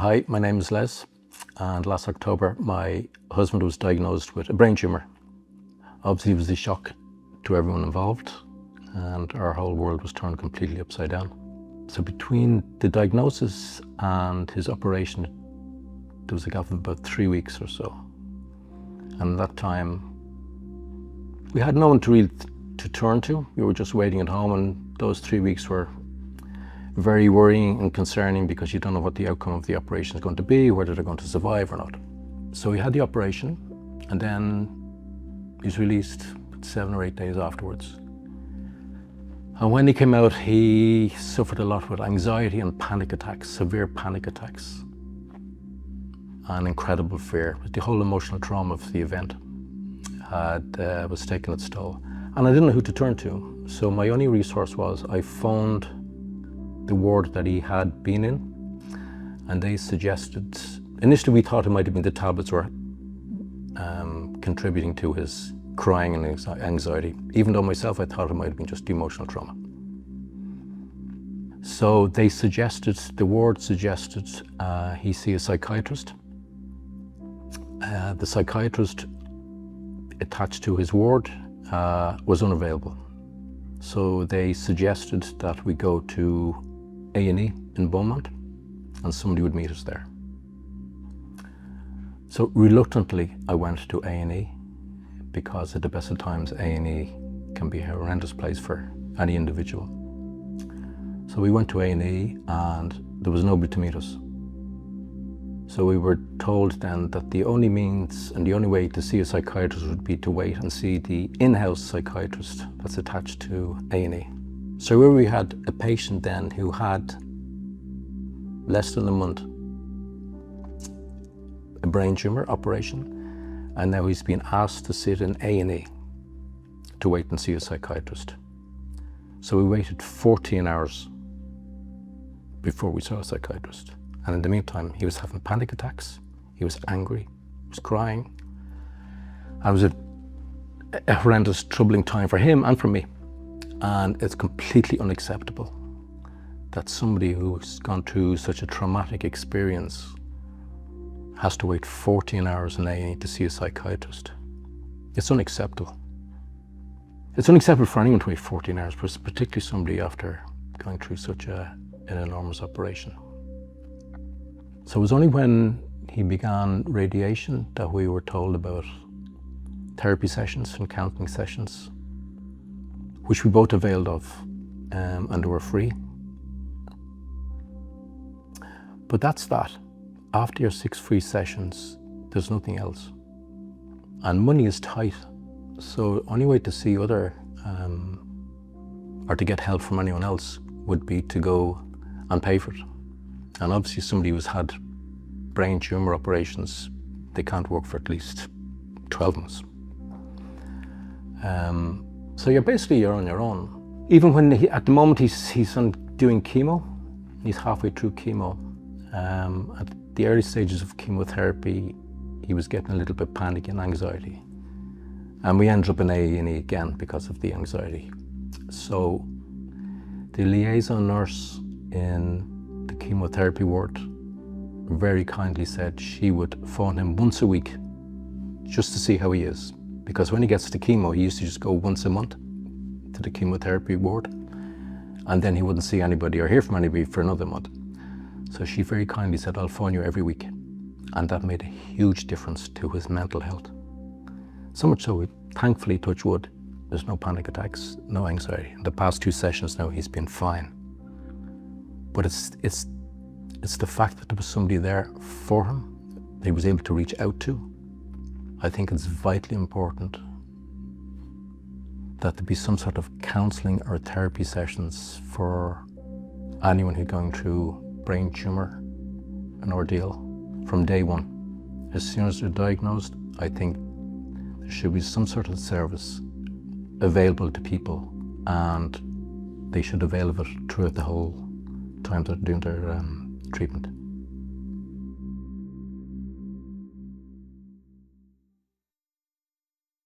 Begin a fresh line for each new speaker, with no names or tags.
Hi, my name is Les, and last October my husband was diagnosed with a brain tumour. Obviously it was a shock to everyone involved, and our whole world was turned completely upside down. So between the diagnosis and his operation, there was a gap of about 3 weeks or so. And at that time, we had no one to really to turn to. We were just waiting at home, and those 3 weeks were very worrying and concerning because you don't know what the outcome of the operation is going to be, whether they're going to survive or not. So we had the operation, and then he was released 7 or 8 days afterwards. And when he came out, he suffered a lot with anxiety and panic attacks, severe panic attacks, and incredible fear. The whole emotional trauma of the event was taking its toll. And I didn't know who to turn to. So my only resource was I phoned the ward that he had been in, and they suggested, initially we thought it might have been the tablets were contributing to his crying and anxiety, even though myself I thought it might have been just emotional trauma. So they suggested, the ward suggested he see a psychiatrist. The psychiatrist attached to his ward was unavailable. So they suggested that we go to A&E in Beaumont, and somebody would meet us there. So reluctantly, I went to A&E because at the best of times, A&E can be a horrendous place for any individual. So we went to A&E, and there was nobody to meet us. So we were told then that the only means and the only way to see a psychiatrist would be to wait and see the in-house psychiatrist that's attached to A&E. So where we had a patient then who had less than a month, a brain tumour operation, and now he's been asked to sit in A&E to wait and see a psychiatrist. So we waited 14 hours before we saw a psychiatrist. And in the meantime, he was having panic attacks, he was angry, he was crying. It was a horrendous, troubling time for him and for me. And it's completely unacceptable that somebody who's gone through such a traumatic experience has to wait 14 hours in A&E to see a psychiatrist. It's unacceptable. It's unacceptable for anyone to wait 14 hours, but particularly somebody after going through such an enormous operation. So it was only when he began radiation that we were told about therapy sessions and counselling sessions, which we both availed of, and they were free. But that's that. After your 6 free sessions, there's nothing else. And money is tight. So only way to see other, or to get help from anyone else would be to go and pay for it. And obviously somebody who's had brain tumour operations, they can't work for at least 12 months. So you're on your own. Even when at the moment he's doing chemo, he's halfway through chemo. At the early stages of chemotherapy, he was getting a little bit panicky and anxiety. And we ended up in A&E again because of the anxiety. So the liaison nurse in the chemotherapy ward very kindly said she would phone him once a week just to see how he is. Because when he gets to chemo, he used to just go once a month to the chemotherapy ward, and then he wouldn't see anybody or hear from anybody for another month. So she very kindly said, I'll phone you every week. And that made a huge difference to his mental health. So much so, thankfully, touch wood, there's no panic attacks, no anxiety. In the past 2 sessions now, he's been fine. But it's the fact that there was somebody there for him, that he was able to reach out to. I think it's vitally important that there be some sort of counselling or therapy sessions for anyone who's going through brain tumour, an ordeal, from day one. As soon as they're diagnosed, I think there should be some sort of service available to people, and they should avail of it throughout the whole time they're doing their treatment.